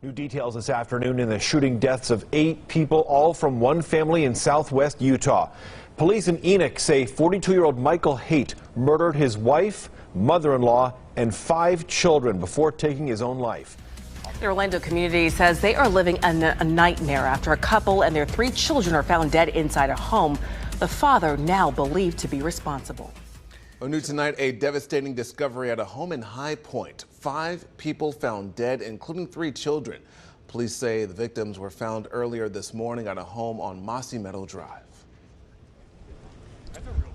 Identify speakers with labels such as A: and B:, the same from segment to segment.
A: New details this afternoon in the shooting deaths of 8 people, all from one family in southwest Utah. Police in Enoch say 42-year-old Michael Haight murdered his wife, mother-in-law, and 5 children before taking his own life.
B: The Orlando community says they are living a nightmare after a couple and their 3 children are found dead inside a home. The father now believed to be responsible.
C: New tonight, a devastating discovery at a home in High Point. 5 people found dead, including 3 children. Police say the victims were found earlier this morning at a home on Mossy Meadow Drive.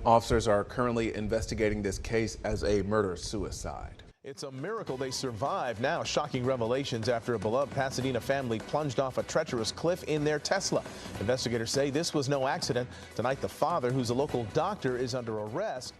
C: Officers are currently investigating this case as a murder-suicide.
D: It's a miracle they survived. Now, shocking revelations after a beloved Pasadena family plunged off a treacherous cliff in their Tesla. Investigators say this was no accident. Tonight, the father, who's a local doctor, is under arrest.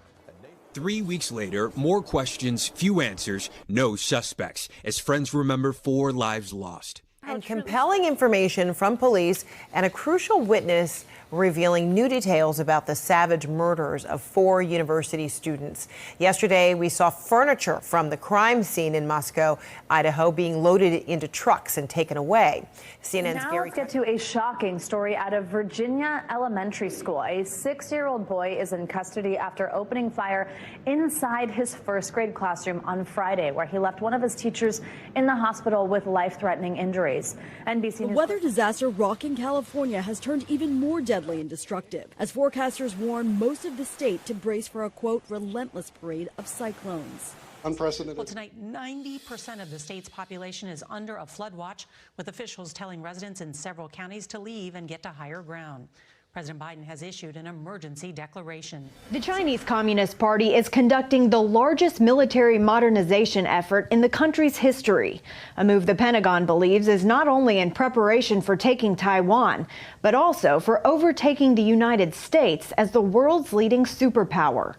E: 3 weeks later, more questions, few answers, no suspects, as friends remember 4 lives lost.
F: And compelling information from police and a crucial witness revealing new details about the savage murders of 4 university students. Yesterday, we saw furniture from the crime scene in Moscow, Idaho, being loaded into trucks and taken away. CNN's
G: now
F: Gary.
G: Let's get to a shocking story out of Virginia Elementary School. A 6-year-old boy is in custody after opening fire inside his first grade classroom on Friday, where he left one of his teachers in the hospital with life-threatening injuries. NBC
H: The
G: News.
H: weather disaster rocking California has turned even more deadly and destructive, as forecasters warn most of the state to brace for a, quote, relentless parade of cyclones.
I: Unprecedented.
J: Well, tonight, 90% of the state's population is under a flood watch, with officials telling residents in several counties to leave and get to higher ground. President Biden has issued an emergency declaration.
K: The Chinese Communist Party is conducting the largest military modernization effort in the country's history, a move the Pentagon believes is not only in preparation for taking Taiwan, but also for overtaking the United States as the world's leading superpower.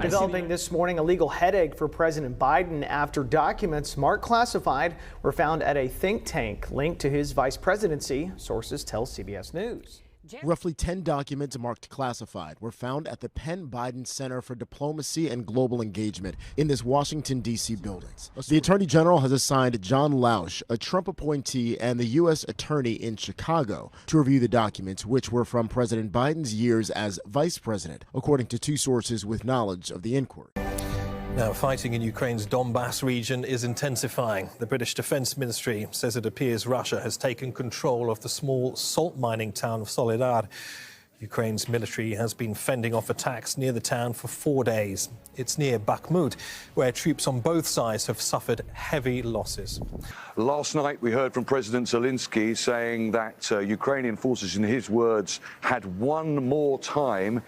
L: Developing this morning, a legal headache for President Biden after documents marked classified were found at a think tank linked to his vice presidency, sources tell CBS News.
M: Roughly 10 documents marked classified were found at the Penn Biden Center for Diplomacy and Global Engagement in this Washington, D.C. building. The Attorney General has assigned John Lausch, a Trump appointee and the U.S. Attorney in Chicago, to review the documents, which were from President Biden's years as vice president, according to 2 sources with knowledge of the inquiry.
N: Now, fighting in Ukraine's Donbass region is intensifying. The British Defense Ministry says it appears Russia has taken control of the small salt mining town of Soledar. Ukraine's military has been fending off attacks near the town for 4 days. It's near Bakhmut, where troops on both sides have suffered heavy losses.
O: Last night, we heard from President Zelensky saying that Ukrainian forces, in his words, had won more time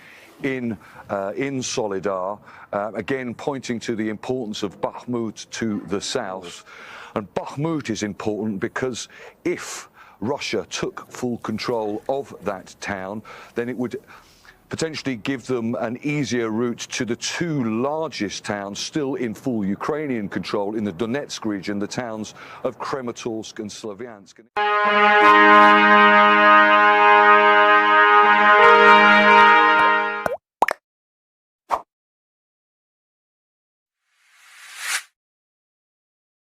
O: in Soledar, again pointing to the importance of Bakhmut to the south. And Bakhmut is important because if Russia took full control of that town, then it would potentially give them an easier route to the 2 largest towns still in full Ukrainian control in the Donetsk region, the towns of Kramatorsk and Slavyansk.